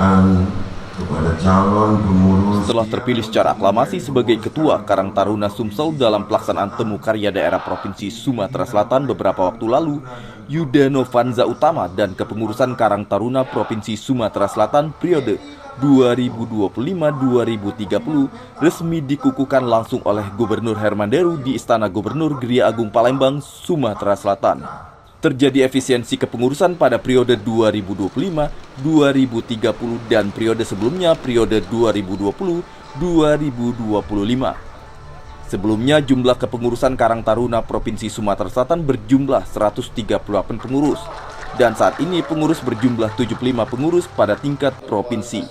pemeriksaan kepada calon pengurus. Setelah terpilih secara aklamasi sebagai Ketua Karang Taruna Sumsel dalam pelaksanaan Temu Karya Daerah Provinsi Sumatera Selatan beberapa waktu lalu, Yuda Novanza Utama dan kepengurusan Karang Taruna Provinsi Sumatera Selatan periode 2025-2030 resmi dikukuhkan langsung oleh Gubernur Herman Deru di Istana Gubernur Gria Agung Palembang, Sumatera Selatan. Terjadi efisiensi kepengurusan pada periode 2025, 2030 dan periode sebelumnya periode 2020-2025. Sebelumnya jumlah kepengurusan Karang Taruna Provinsi Sumatera Selatan berjumlah 138 pengurus dan saat ini pengurus berjumlah 75 pengurus pada tingkat provinsi.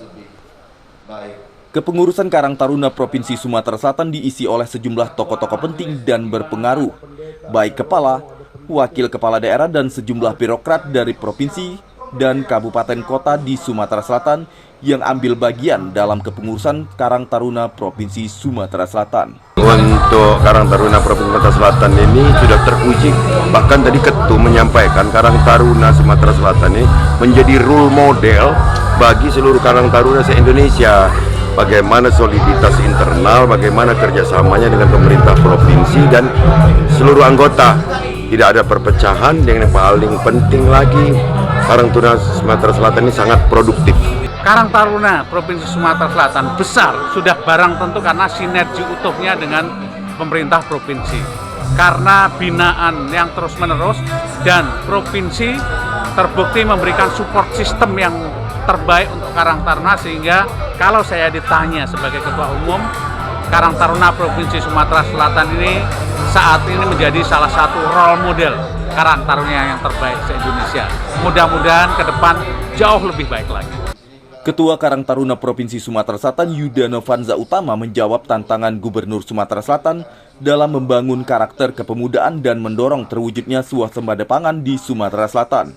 Kepengurusan Karang Taruna Provinsi Sumatera Selatan diisi oleh sejumlah tokoh-tokoh penting dan berpengaruh, baik kepala, wakil kepala daerah dan sejumlah birokrat dari provinsi dan kabupaten kota di Sumatera Selatan yang ambil bagian dalam kepengurusan Karang Taruna Provinsi Sumatera Selatan. Untuk Karang Taruna Provinsi Sumatera Selatan ini sudah teruji, bahkan tadi Ketum menyampaikan Karang Taruna Sumatera Selatan ini menjadi role model bagi seluruh Karang Taruna se-Indonesia. Bagaimana soliditas internal, bagaimana kerjasamanya dengan pemerintah provinsi dan seluruh anggota. Tidak ada perpecahan, yang paling penting lagi Karang Taruna Sumatera Selatan ini sangat produktif. Karang Taruna Provinsi Sumatera Selatan besar, sudah barang tentu karena sinergi utuhnya dengan pemerintah provinsi. Karena binaan yang terus-menerus dan provinsi terbukti memberikan support system yang terbaik untuk Karang Taruna, sehingga kalau saya ditanya sebagai Ketua Umum, Karang Taruna Provinsi Sumatera Selatan ini saat ini menjadi salah satu role model Karang Taruna yang terbaik se-Indonesia. Mudah-mudahan ke depan jauh lebih baik lagi. Ketua Karang Taruna Provinsi Sumatera Selatan Yuda Novanza Utama menjawab tantangan Gubernur Sumatera Selatan dalam membangun karakter kepemudaan dan mendorong terwujudnya swasembada pangan di Sumatera Selatan.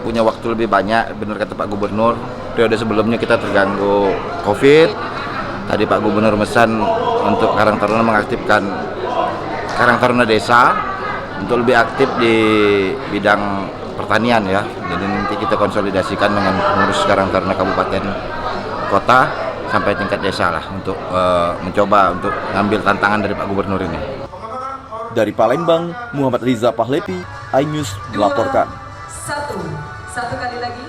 Punya waktu lebih banyak, benar kata Pak Gubernur. Periode sebelumnya kita terganggu COVID. Tadi Pak Gubernur mesan untuk Karang Taruna mengaktifkan Karang Taruna Desa untuk lebih aktif di bidang pertanian ya. Jadi nanti kita konsolidasikan dengan pengurus Karang Taruna Kabupaten Kota sampai tingkat desa lah untuk mencoba untuk ngambil tantangan dari Pak Gubernur ini. Dari Palembang, Muhammad Riza Pahlepi, iNews melaporkan. Satu kali lagi.